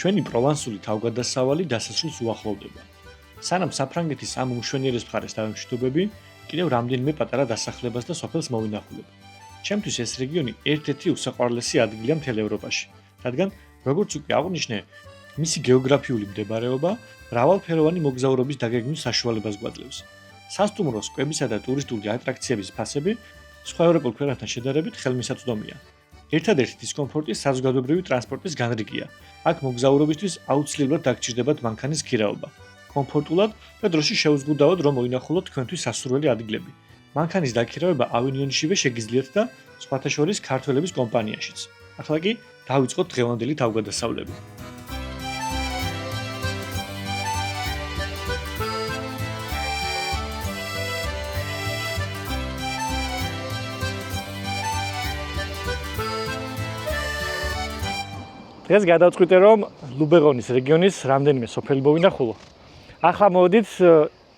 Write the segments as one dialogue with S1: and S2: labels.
S1: ჩვენი პროვანსული თავგადასავალი დასასრულს უახლოვდება. სანამ საფრანგეთის ამ უმშვენიერეს მხარეს დავემშვიდობები, კიდევ რამდენიმე პატარა დასახლებას და სოფელს მოვინახულებ. ჩემთვის ეს რეგიონი ერთ-ერთი უსაყვარლესი ადგილია მთელ ევროპაში, რადგან, როგორც უკვე აღვნიშნე, მისი გეოგრაფიული მდებარეობა მრავალფეროვანი მოგზაურობის დაგეგმვის საშუალებას გვაძლევს. სასტუმროს, კვებისა და ტურისტული ატრაქციების ფასები სხვა ევროპულ ქვეყნებთან შედარებით ხელმისაწვდომია. ერთადერთი დისკომფორტი საზოგადოებრივი ტრანსპორტის განრიგია. აქ მოგზაურობისთვის აუცილებლად დაგჭირდებათ მანქანის ქირაობა. კომფორტულად და დროში შეუზღუდავად რომ მოინახულოთ თქვენთვის სასურველი ადგილები. მანქანის დაქირავება ავინიონშივე შეგიძლიათ და სხვათა შორის ქართველების კომპანიაშიც. ახლა კი დავიწყოთ დღევანდელი თავგადასავლები. დღეს გადავწყვიტე რომ ლუბეღონის რეგიონის რამდენიმე სოფელი მოვინახულო. ახლა მოვედით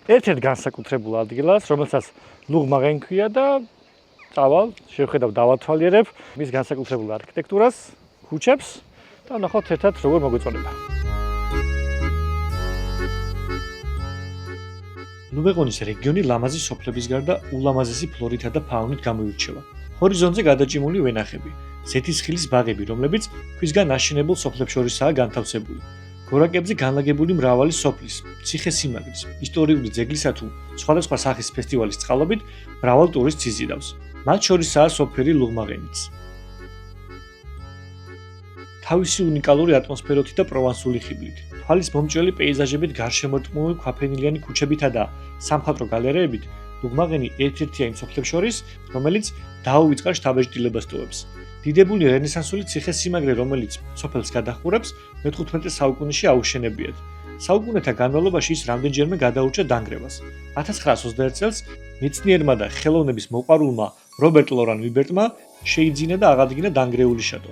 S1: ერთ-ერთ განსაკუთრებულ ადგილას, რომელსაც ლუღმაღენი ქვია და წავალ, შევხედავ დავათვალიერებ მის განსაკუთრებულ არქიტექტურას, ქუჩებს და ნახოთ ერთად როგორ მოგვეწონება. ლუბეღონის რეგიონი ლამაზი სოფლების გარდა ულამაზესი ფლორითა და ფაუნით გამოირჩევა. ჰორიზონტზე გადაჭიმული ვენახები, ზეთისხილის ბაღები, რომლებიც ქვისგან აშენებულ სოფლებს შორისაა განთავსებული. გორაკებზე განლაგებული მრავალი სოფლის, ციხე-სიმაგრის, ისტორიული ძეგლისა თუ სხვადასხვა სახის ფესტივალის წყალობით მრავალ ტურისტს იზიდავს. მათ შორისაა სოფელი ლუღმაღენიც. თავისი უნიკალური ატმოსფეროთი და პროვანსული ხიბლით, თვალის მომჭველი პეიზაჟებით გარშემორტყმული ქვაფენილიანი ქუჩებითა და სამხატვრო გალერეებით ლუღმაღენი ერთ-ერთია იმ სოფლებს შორის, რომელიც დაუვიწყარ შთაბეჭდილებას ტოვებს. დიდებული რენესანსული ციხე-სიმაგრე, რომელიც სოფელს გადაჰყურებს, მე-15 საუკუნეში აუშენებიათ. საუკუნეთა განმავლობაში ის რამდენჯერმე გადაურჩა დანგრევას. 1921 წელს მეცნიერმა და ხელოვნების მოყვარულმა რობერტ ლორან ვიბერტმა შეიძინა და აღადგინა დანგრეული შატო.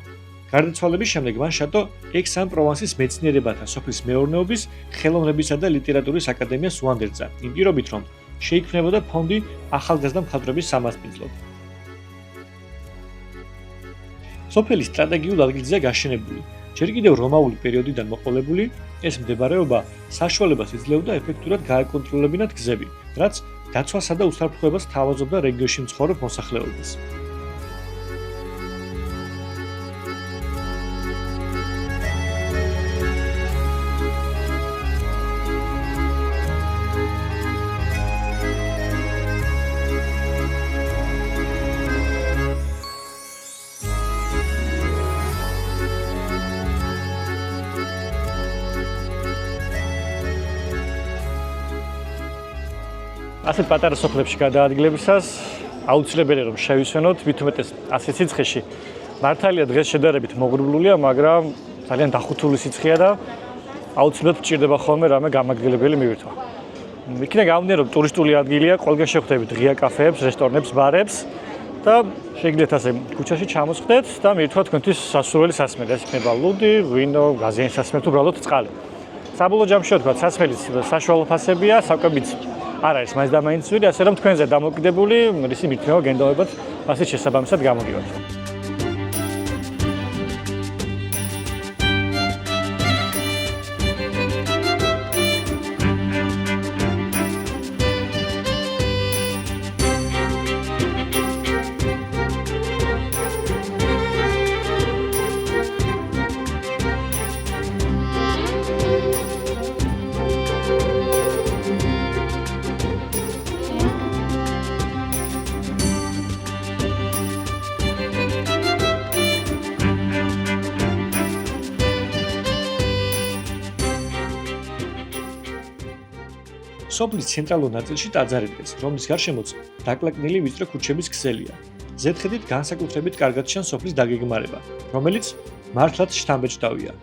S1: გარდაცვალების შემდეგ მან შატო ექს-ან-პროვანსის მეცნიერებათა სოფლის მეურნეობის, ხელოვნებისა და ლიტერატურის აკადემიას უანდერძა, იმ პირობით, რომ შეიქმნებოდა ფონდი ახალგაზრდა მხატვრების სამასპინძლოდ. სოფელი სტრატეგიულ ადგილზეა გაშენებული. ჯერ კიდევ რომაული პერიოდიდან მოყოლებული, ეს მდებარეობა საშუალებას იძლეოდა ეფექტურად გააკონტროლებინათ გზები, რაც დაცვასა და უსაფრთხოებას თავაზობდა რეგიონში მცხოვრებ მოსახლეობას. ასეთ პატარა სოფლებში გადაადგილებისას აუცილებელია რომ შევისვენოთ, მით უმეტეს ასეთ სიცხეში. მართალია დღეს შედარებით მოღრუბლულია, მაგრამ ძალიან დახუთული სიცხეა და აუცილებლად გჭირდება ხოლმე რამე გამაგრებელი მივირთვა. იქიდან გამომდინარე, რომ ტურისტული ადგილია, ყველგან შევხვდებით ღია კაფეებს, რესტორნებს, ბარებს და შეგიძლიათ ასე ქუჩაში ჩამოსხდეთ და მივირთვათ თქვენთვის სასურველი სასმელი. ეს იქნება ლუდი, ღვინო, გაზიანი სასმელი თუ უბრალოდ წყალი. საბოლოო ჯამში ვთქვათ, სასმელის საშუალო ფასებია, საკვებიც არ არის მაინც და მაინც ვირი, ასე რომ თქვენზე დამოკიდებული რისი მითქმა გენდავებათ ასე შესაბამისად გამოგივათ. სოფლის ცენტრალურ ნაწილში ტაძარი დგას, რომლის გარშემოც დაკლაკნილი ვიწრო ქუჩების ქსელია. ზედხედით განსაკუთრებით კარგად ჩანს სოფლის დაგეგმარება, რომელიც მართლაც შთამბეჭდავია.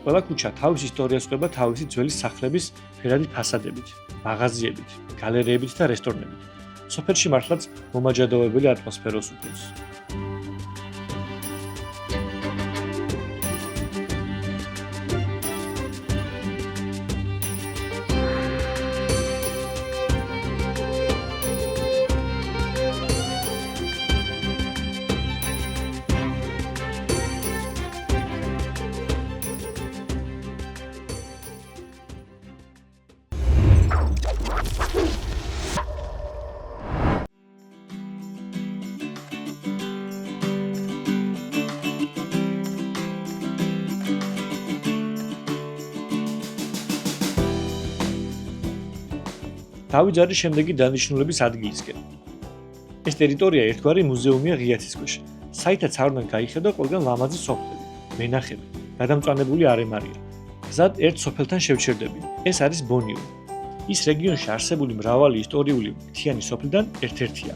S1: ყველა ქუჩა თავის ისტორიას ყვება თავისი ძველი სახლების ფერადი ფასადებით, მაღაზიებით, გალერეებით და რესტორნებით. სოფელში მართლაც მომაჯადოებელი ატმოსფეროს უქმნის. დავიძარის შემდეგი დანიშნულების ადგილისკენ. ეს ტერიტორია ერთგვარი მუზეუმია ღიაცისქვეშ, საითაც არ უნდა გაიხედო ყველგან ლამაზი სოფლები, მენახები, გადამწვანებული არემარია. გზად ერთ სოფელთან შევჩერდები. ეს არის ბონიუ. ის რეგიონში არსებული მრავალი ისტორიული მთიანი სოფლიდან ერთ-ერთია.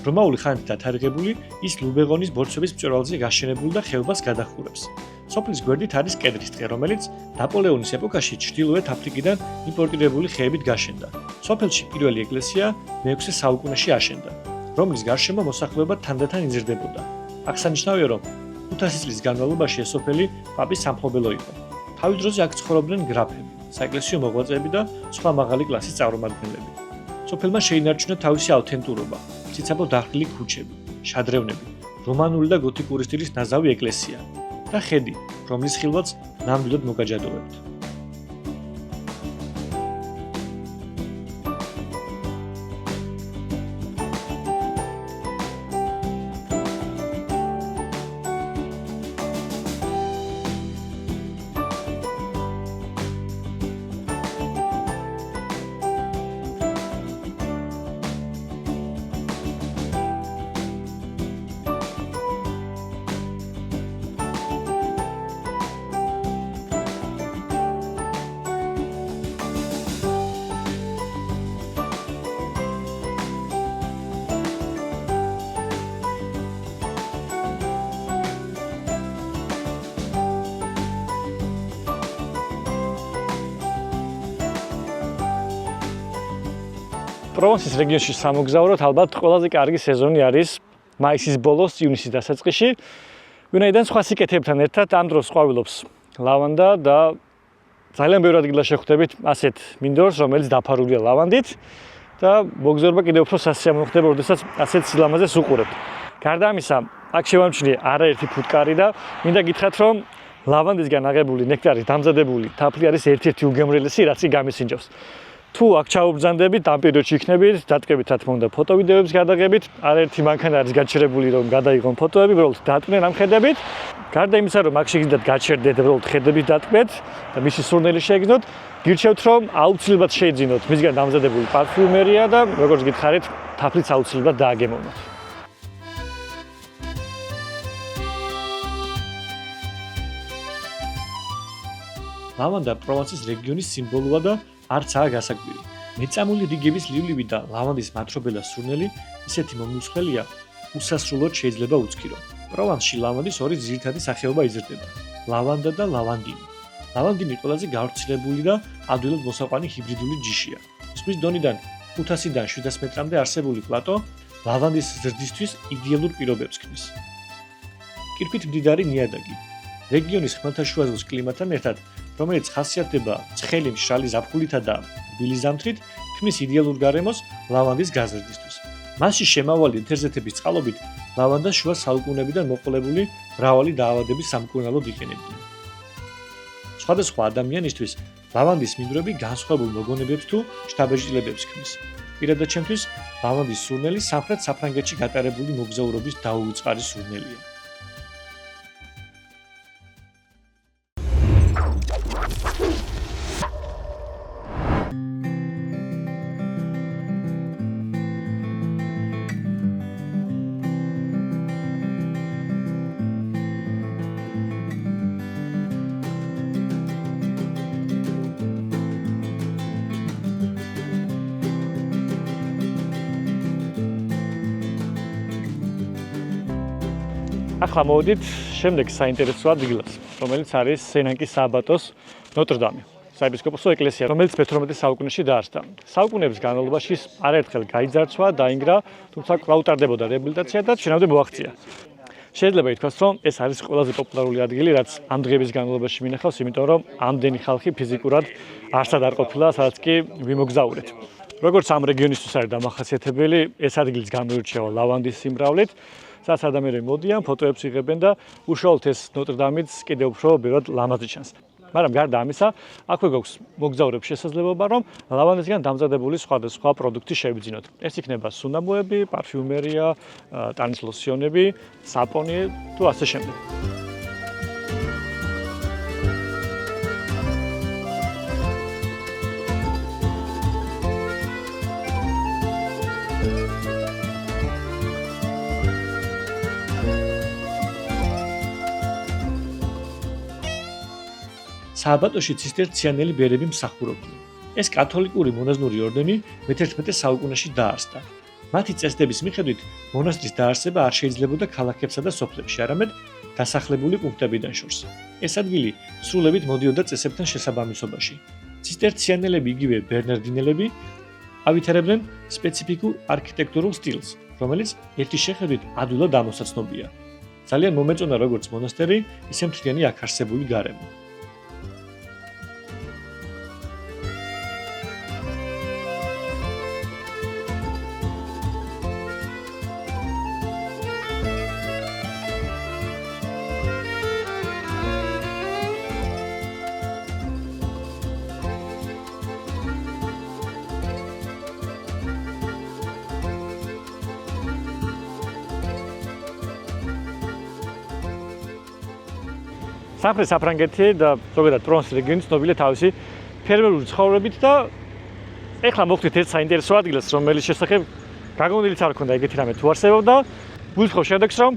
S1: რომაული ხანით დათარიღებული, ის ლუბეღონის ბორცვების მწვერვალზე გაშენებული და ხეობას გადაჰყურებს. სოფლის გვერდით არის კედრის ტყე, რომელიც ნაპოლეონის ეპოქაში ჩრდილოეთ აფრიკიდან იმპორტირებული ხეებით გაშენდა. სოფელში პირველი ეკლესია მე-6 საუკუნეში აშენდა, რომლის გარშემო მოსახლეობა თანდათან იზრდებოდა. აღსანიშნავია, რომ 500 წლის განმავლობაში ეს სოფელი პაპის სამფლობელო იყო. თავის დროზე აქ ცხოვრობდნენ გრაფები, საეკლესიო მოღვაწეები და სხვა მაღალი კლასის წარმომადგენლები. სოფელმა შეინარჩუნა თავისი ავთენტურობა, ციცაბო დახრილი ქუჩები, შადრევნები, რომანული და გოთიკური სტილის ნაზავი ეკლესია და ხედი, რომლის ხილვაც ნამდვილად მოგაჯადოვებთ. პროვანსის რეგიონში სამოგზაუროთ ალბათ ყველაზე კარგი სეზონი არის მაისის ბოლოს, ივნისის დასაწყისში. ვინაიდან სხვა სიკეთეებთან ერთად ამ დროს ყვავილობს ლავანდა და ძალიან ბევრ ადგილას შეხვდებით ასეთ მინდორს, რომელიც დაფარულია ლავანდით და მოგზაურობა კიდევ უფრო სასიამოვნო ხდება, როდესაც ასეთ სილამაზეს უყურებთ. გარდა ამისა, აქ შევამჩნიე არაერთი ფუტკარი და მინდა გითხრათ, რომ ლავანდისგან აღებული ნექტარის დამზადებული თაფლი არის ერთ-ერთი უგემრიელესი, რაც კი გამისინჯავს. თუ აქ ჩაუბრძანდებით, ამ პერიოდში იქნებით, დატკებით რა თქმა უნდა ფოტოვიდეოებს გადაღებით, არაერთი მანქანა არის გაჩერებული, რომ გადაიღონ ფოტოები, უბრალოდ დატკნენ ამ ხედებით. გარდა იმისა, რომ აქ შეგიძლიათ გაჩერდეთ, უბრალოდ ხედებით დატკბეთ და მისი სურნელი შეეგრძნოთ, გირჩევთ, რომ აუცილებლად შეიძინოთ მისგან დამზადებული პარფიუმერია და როგორც გითხარით, თაფლიც აუცილებლად დააგემოვნოთ. ლავანდა პროვანსის რეგიონის სიმბოლოა და არცაა გასაკვირი. მეწამული რიგების ლილივი და ლავანდის მათრობელა სურნელი ისეთი მომნუცხველია, უსასრულოდ შეიძლება უცქირო. პროვანსში ლავანდის ორი ძირითადი სახეობა იზრდება: ლავანდა და ლავანდინი. ლავანდინი ყველაზე გავრცელებული და ადვილად მოსაყვანი ჰიბრიდული ჯიშია. ზღვის დონიდან 500-დან 700 მეტრამდე არსებული პლატო ლავანდის ზრდისთვის იდეალურ პირობებს ქმნის. კირქვით მდიდარი ნიადაგი. რეგიონის ხმელთაშუაზღვის კლიმატთან ერთად, რომელიც ხასიათდება ცხელი მშრალი ზაფხულითა და რბილი ზამთრით, ქმნის იდეალურ გარემოს ლავანდის გაზრდისთვის. მასში შემავალი ეთერზეთების წყალობით ლავანდას შუა საუკუნეებიდან მოყოლებული მრავალი დაავადების სამკურნალოდ იყენებდნენ. სხვადასხვა ადამიანისთვის ლავანდის მინდვრები განსხვავებულ მოგონებებს თუ შთაბეჭდილებებს ქმნის. პირადად ჩემთვის ლავანდის სურნელი სამხრეთ საფრანგეთში გატარებული მოგზაურობის დაუვიწყარი სურნელია. ახლა მოვიდით შემდეგ საინტერესო ადგილას, რომელიც არის სენანკის სააბატოს ნოტრ-დამი, საეპისკოპოსო ეკლესია, რომელიც მე-18 საუკუნეში დაარსდა. საუკუნეების განმავლობაში არაერთხელ გაიძარცვა, დაინგრა, თუმცა კვლავ ტარდებოდა რეაბილიტაცია და ჩვენამდე მოაღწია. შეიძლება ითქვას, რომ ეს არის ყველაზე პოპულარული ადგილი, რაც ამ დღეების განმავლობაში მინახავს, იმიტომ რომ ამდენი ხალხი ფიზიკურად არსად არ ყოფილა, სადაც კი ვიმოგზაურეთ. როგორც ამ რეგიონისთვის არის დამახასიათებელი, ეს ადგილიც გამოირჩევა ლავანდის სიმრავლით, სადაც ადამიანები მოდიან, ფოტოებს იღებენ და უშუალოდ ეს ნოტრ-დამიც კიდევ უფრო ბევრად ლამაზი ჩანს. მაგრამ გარდა ამისა, აქვე გვაქვს მოგზაურების შესაძლებლობა, რომ ლავანდისგან დამზადებული სხვადასხვა პროდუქტი შევიძინოთ. ეს იქნება სუნამოები, პარფიუმერია, ტანის ლოსიონები, საპონი თუ ასე შემდეგ. სააბატოში ცისტერციანელი ბერები მსახურობდნენ. ეს კათოლიკური მონაზვნური ორდენი მე-11 საუკუნეში დაარსდა. მათი წესდების მიხედვით მონასტრის დაარსება არ შეიძლებოდა ქალაქებსა და სოფლებში, არამედ დასახლებული პუნქტებიდან შორს. ეს ადგილი სრულებით მოდიოდა წესებთან შესაბამისობაში. ცისტერციანელები, იგივე ბერნარდინელები, ავითარებდნენ სპეციფიკურ არქიტექტურულ სტილს, რომელიც ერთი შეხედვით ადვილად ამოსაცნობია. ძალიან მომეწონა როგორც მონასტერი, ისე მთლიანი აქ არსებული გარემო. სამხრეთ საფრანგეთი და ზოგადად ტრონს რეგიონი ცნობილია თავისი ფერმერული ცხოვრებით და ეხლა მოხდით ერთ საინტერესო ადგილას, რომელიც შესახებ გაგონილიც არ ქონდა ეგეთი რამე თუ არსებობდა. გულისხმობ შედეგს, რომ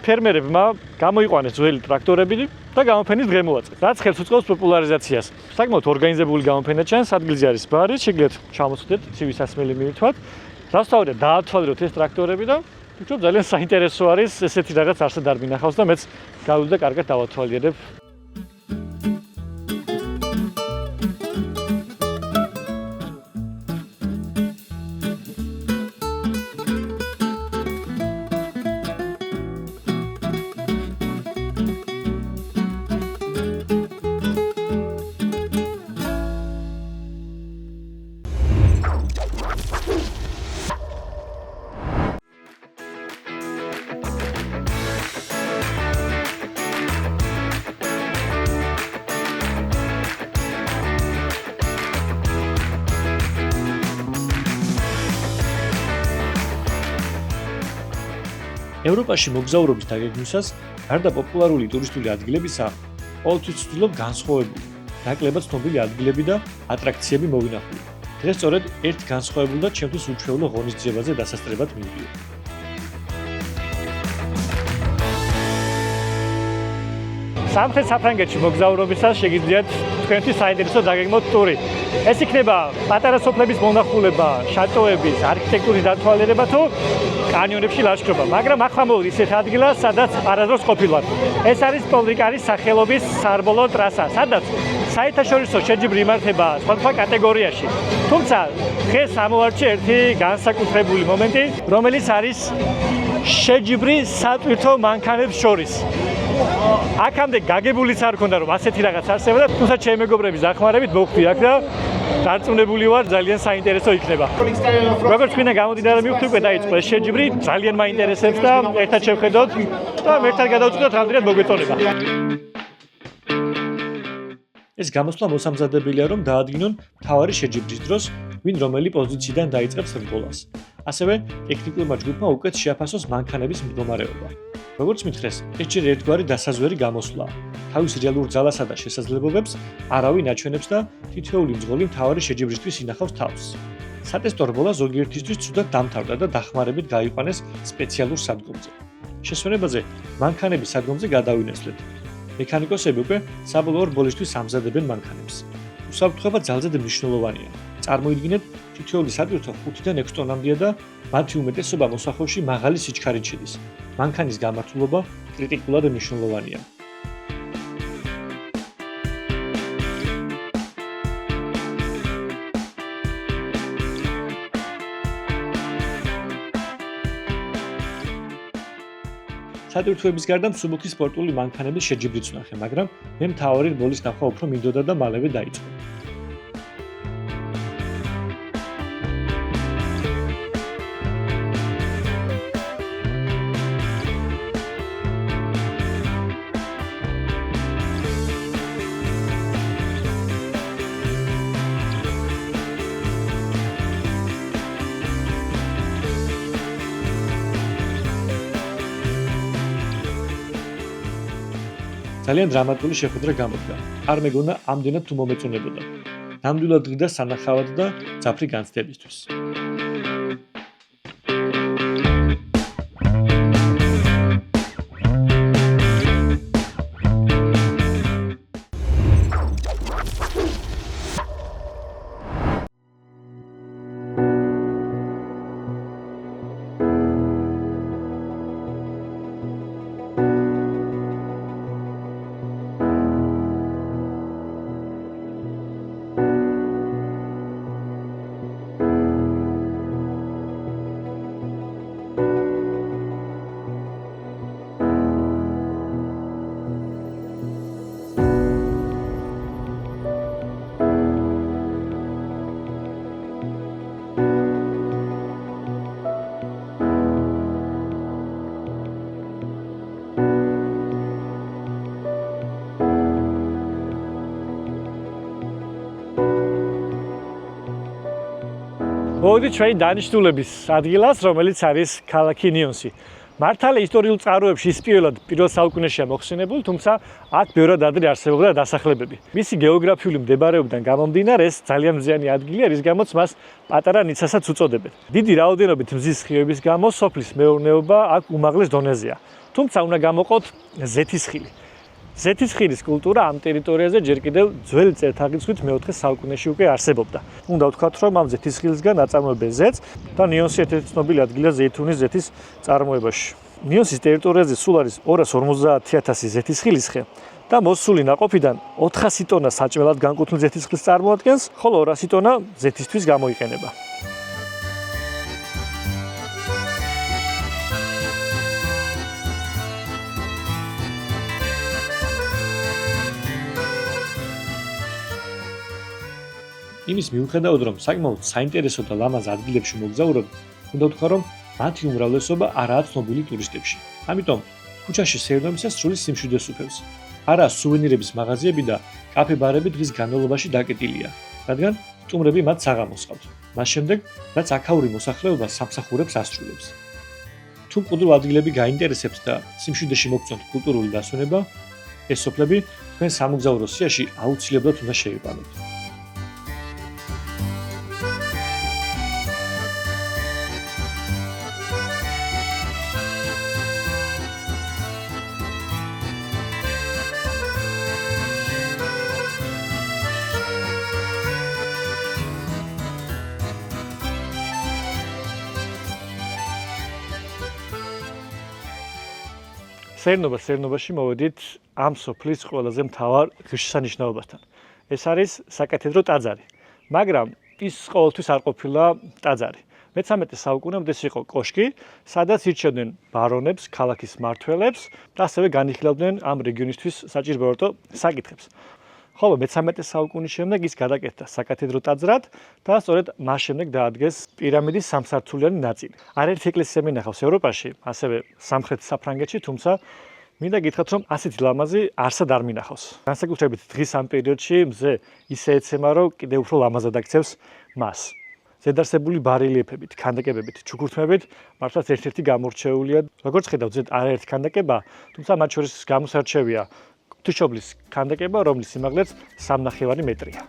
S1: ფერმერებმა გამოიყვანეს ძველი ტრაქტორები და გამოფენის დღე მოაწყეს, რაც ხელს უწყობს პოპულარიზაციას. საკმაოდ ორგანიზებული გამოფენა ჩანს, ადგილზე არის ბარი, შეგიძლიათ ჩამოსვიდეთ, ცივი სასმელი მიირთვათ. რასთავია დაათვალიეროთ ეს ტრაქტორები და ვფიქრობ ძალიან საინტერესო არის ესეთი რაღაც არსად არ მინახავს და მეც გავიდე და კარგად დავათვალიერებ. ევროპაში მოგზაურობის დაგეგმვისას გარდა პოპულარული ტურისტული ადგილებისა, ყოველთვის ვცდილობ განსხვავებული, ნაკლებად ცნობილი ადგილები და ატრაქციები მოვინახულო. დღეს სწორედ ერთ განსხვავებულ და ჩემთვის უჩვეულო ღონისძიებაზე დასასწრებად მივდიოდი. სამხრეთ საფრანგეთში მოგზაურობისას შეგიძლიათ თქვენთვის საინტერესო დაგეგმოთ ტური. ეს იქნება პატარა სოფლების მონახულება, შატოების, არქიტექტურის დათვალიერება თუ კანიონებში ლაშქრობა, მაგრამ ახლა მოვიდით ისეთ ადგილას, სადაც არასდროს ყოფილვართ. ეს არის პოლ რიკარის სახელობის სარბოლოო ტრასა, სადაც საერთაშორისო შეჯიბრი იმართება სხვადასხვა კატეგორიაში. თუმცა დღეს ამოვარჩიე ერთი განსაკუთრებული მომენტი, რომელიც არის შეჯიბრი სატვირთო მანქანებს შორის. აქამდე გაგებულიც არ ქონდა რომ ასეთი რაღაც არსებობდა, თუმცა ჩემი მეგობრების დახმარებით მოვხვდი აქ და დარწმუნებული ვარ ძალიან საინტერესო იქნება. როგორც თქვენ გამოდიდარა მივხვდი უკვე დაიწყო ეს შეჯიბრი, ძალიან მაინტერესებს და ერთად შევხედოთ და ერთად გადავწყვეტოთ რამდენად მოგვეწონება. ეს გამოსვლა მოსამზადებელია რომ დაადგინონ მთავარი შეჯიბრის დროს, ვინ რომელი პოზიციიდან დაიწყებს რგოლას. ასევე ტექნიკურმა ჯგუფმა უკეთ შეაფასოს მანქანების მდგომარეობა. როგორც მითხრეს, ეს ჯერ ერთგვარი დასაზვერი გამოსვლაა. თავის რეალურ ძალასა და შესაძლებლობებს არავინ აჩვენებს და თითოეული მძღოლი მთავარი შეჯიბრისთვის ინახავს თავს. სატესტო რბოლა ზოგიერთისთვის ცუდად დამთავრდა და დახმარებით გაიყვანეს სპეციალურ სადგომზე. შესვენებაზე მანქანების სადგომზე გადავინესვლეთ. მექანიკოსები უკვე საბოლოო რბოლისთვის ამზადებენ მანქანებს. უსაფრთხოება ძალზედ მნიშვნელოვანია. წარმოიდგინეთ, თითოეული სატვირთო 5-დან 6 ტონამდეა და მათი უმეტესობა მოსახლეში მაღალი სიჩქარით შედის. მანქანის გამართულობა კრიტიკულად მნიშვნელოვანია. სატვირთოების გარდა მსუბუქი სპორტული მანქანების შეჯიბრიც ვნახე, მაგრამ მე მთავარი რბოლის ნახვა უფრო მინდოდა და მალევე დაიწყო. ძალიან დრამატული შეხვედრა გამოდგა. არ მეგონა ამდენად თუ მომეწონებოდა. ნამდვილად დღიდა სანახავად და ძაფრი განცდებისთვის. მოვიდით ჩვენი დანიშნულების ადგილას, რომელიც არის ქალაქი ნიონსი. მართალია ისტორიულ წყაროებში ის პირველ საუკუნეშია მოხსენებული, თუმცა აქ ბევრად ადრე არსებობდა დასახლებები. მისი გეოგრაფიული მდებარეობიდან გამომდინარე, ეს ძალიან მზიანი ადგილია, რის გამოც მას პატარა ნიცასაც უწოდებენ. დიდი რაოდენობით მზის სხივების გამო სოფლის მეურნეობა აქ უმაღლეს დონეზეა. თუმცა უნდა გამოყოთ ზეთისხილი. ზეთისხილის კულტურა ამ ტერიტორიაზე ჯერ კიდევ ძველი წელთაღრიცხვით მე-4 საუკუნეში უკვე არსებობდა. უნდა ვთქვათ, რომ ამ ზეთისხილისგან აწარმოებენ ზეთს და ნიონსი ერთ-ერთი ცნობილი ადგილია ზეითუნის ზეთის წარმოებაში. ნიონსის ტერიტორიაზე სულ არის 250.000 ზეთისხილის ხე და მოსული ნაყოფიდან 400 ტონა საჭმელად განკუთვნილ ზეთისხილს წარმოადგენს, ხოლო 200 ტონა ზეთისთვის გამოიყენება. იმის მიუხედავად, რომ საკმაოდ საინტერესო და ლამაზ ადგილებში მოგზაურობ, უნდა ვთქვა, რომ მათი უმრავლესობა არაა ცნობილი ტურისტებში. ამიტომ ქუჩაში სეირნობისას სრული სიმშვიდეს უფევს. არა სუვენირების მაღაზიები და კაფე-ბარები დღის განმავლობაში დაკეტილია, რადგან სტუმრები მათ საღამოს ყავთ. მას შემდეგ, რაც აქაური მოსახლეობა სამსახურებს ასრულებს. თუ მკვდრ ადგილები გაინტერესებთ და სიმშვიდეში მოგწონთ კულტურული დასვენება, ეს სოფლები თქვენ სამოგზაურო სიაში აუცილებლად უნდა შეიყვანოთ. სეირნობაში მოვედით ამ სოფლის ყველაზე მთავარ ღირსშესანიშნაობასთან. ეს არის საკათედრო ტაძარი, მაგრამ ის ყოველთვის არ ყოფილა ტაძარი. მე-13 საუკუნემდე ეს იყო კოშკი, სადაც ირჩევდნენ ბარონებს, ქალაქის მმართველებს და ასევე განიხილავდნენ ამ რეგიონისთვის საჭიროებო საკითხებს. ხოლო მე-13 საუკუნის შემდეგ ის გადაკეთდა საკათედრო ტაძრად და სწორედ მას შემდეგ დაადგეს პირამიდის სამსართულიანი ნაწილი. არაერთი ეკლესია მინახავს ევროპაში, ასევე სამხრეთ საფრანგეთში, თუმცა მინდა გითხრათ, რომ ასეთი ლამაზი არსად არ მინახავს. განსაკუთრებით დღის ამ პერიოდში მზე ისე ეცემა, რომ კიდევ უფრო ლამაზად აქცევს მას. ზედარსებული ბარელიეფებით, ქანდაკებებით, ჩუქურთმებით მართლაც ერთ-ერთი გამორჩეულია. როგორც ხედავთ, ზედ არაერთი ქანდაკება, თუმცა მათ შორის გამოსარჩევია ღვთისმშობლის ქანდაკება, რომლის სიმაღლეც 3.5 მეტრია.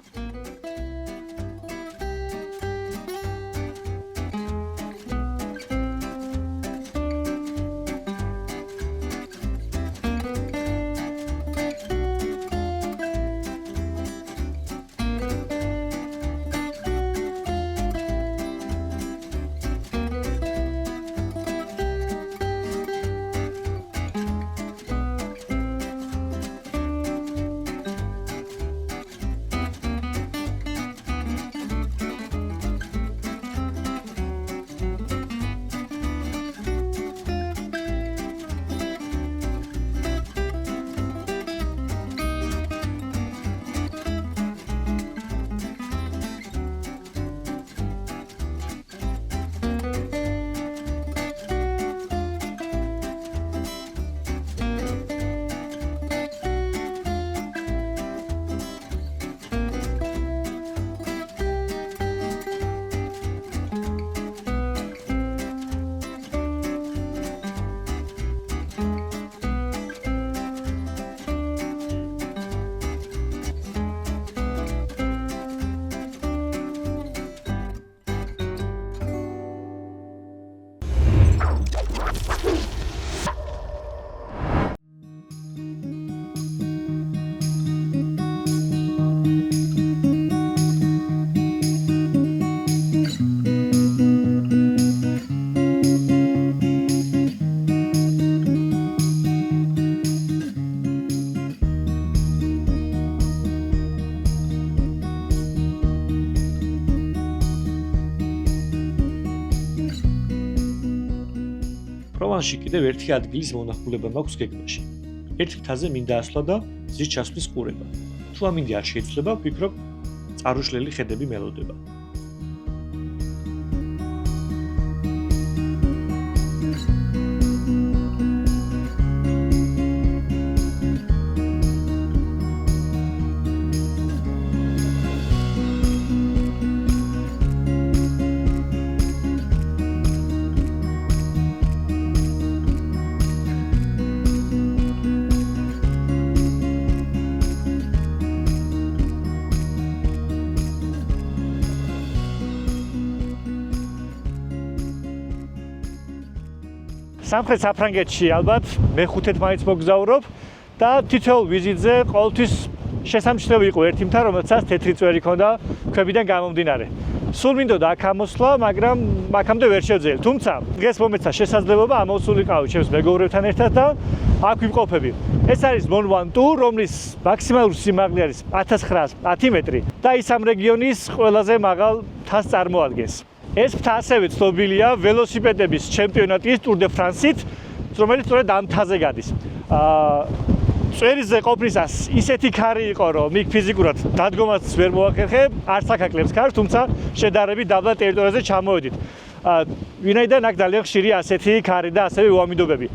S1: პროვანსში კიდევ ერთი ადგილის მონახულება მაქვს გეგმაში. ერთ მთაზე მინდა ასვლა და მზის ჩასვლის ყურება. თუ ამინდი არ შეიძლება, ვფიქრობ, წარუშლელი ხედები მელოდება.
S2: სამხრეთ საფრანგეთში ალბათ მეხუთედ მაინც მოგზაურობ და თითოეულ ვიზიტზე ყოველთვის შესამჩნევი იყო ერთი მთა, რომელსაც თეთრი წვერი ჰქონდა ქვებიდან გამომდინარე. სულ მინდოდა აქ ამოსვლა, მაგრამ აქამდე ვერ შევძელი. თუმცა დღეს მომეცა შესაძლებლობა ამოვსულიყავი ჩემს მეგობრებთან ერთად და აქ ვიმყოფები. ეს არის Mont Ventoux, რომლის მაქსიმალური სიმაღლე არის 1910 მეტრი და ის ამ რეგიონის ყველაზე მაღალ მთას წარმოადგენს. ეს მთა ასევე ცნობილია ველოსიპედების ჩემპიონატის Tour de France-ით, რომელიც სწორედ ამ მთაზე გადის. წვერიზე ყოფნისას ისეთი ქარი იყო, რომ იქ ფიზიკურად დადგომაც ვერ მოახერხე, არც აკაკლებს ქარს, თუმცა შედარებით დაბლა ტერიტორიაზე ჩამოვედით. ვინაიდან აქ ძალიან ხშირია ასეთი ქარი და ასევე უამინდობები.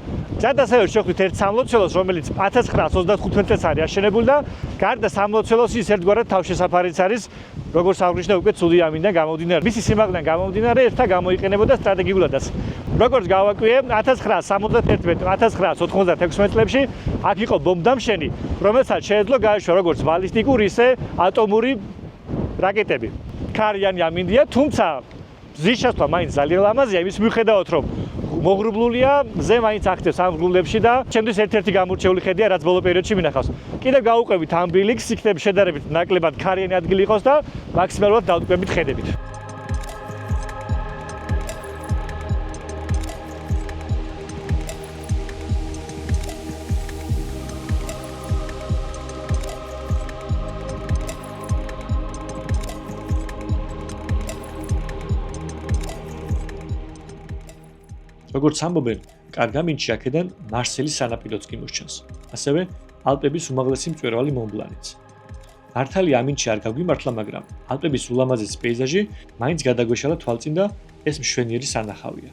S2: და ასევე შევხვდით ერთ სამლოცველოს, რომელიც 1935 წელს არის აშენებული და გარდა სამლოცველოს ის ერთგვარად თავშესაფარიც არის, როგორც აღნიშნე უკვე ცუდი ამინდან გამომდინარე. მისი სიმაღლიდან გამომდინარე ერთა გამოიყენებოდა სტრატეგიულადაც. როგორც გავაკვირე 1971-1996 წლებში აქ იყო ბომბდამშენი, რომელსაც შეეძლო გაეშვა როგორც ბალისტიკური, ისე ატომური რაკეტები. ქარიანი ამინდია, თუმცა მზის შესვლა მაინც ძალიან ლამაზია, იმის მიუხედავად, რომ მოღრუბლულია, ზე მაინც ახდენს ამ ღრუბლებში და ჩემთვის ერთ-ერთი გამორჩეული ხედია, რაც ბოლო პერიოდში მინახავს. კიდევ გავუყვებით ამ ბილიქს, იქნებ შედარებით ნაკლებად ქარიანი ადგილი იყოს და მაქსიმალურად დავტკბებით ხედებით.
S1: როგორც ამბობენ, კარგ ამინდში აქედან მარსელის სანაპიროც კი მოსჩანს. ასევე ალპების უმაღლესი მწვერვალი Mont Blanc-იც. მართალი ამინდში არ გაგვიმართლა, მაგრამ ალპების ულამაზესი პეიზაჟი მაინც გადაგვეშალა თვალწინ და ეს მშვენიერი სანახავია.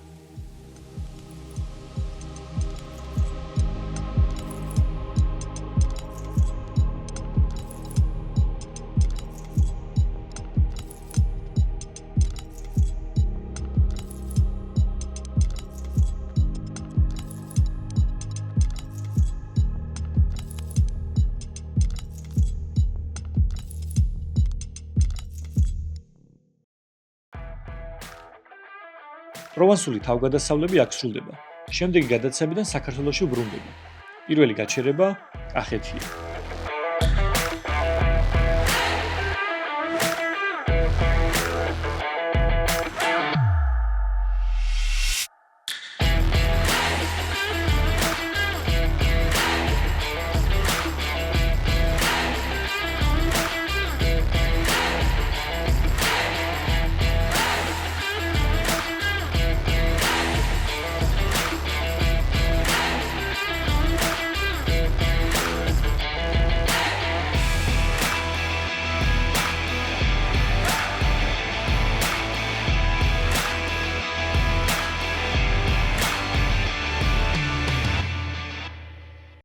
S1: პროვანსული თავგადასავლები აქ სრულდება. შემდეგი გადაცემიდან საქართველოში ვბრუნდება. პირველი გაჩერება კახეთია.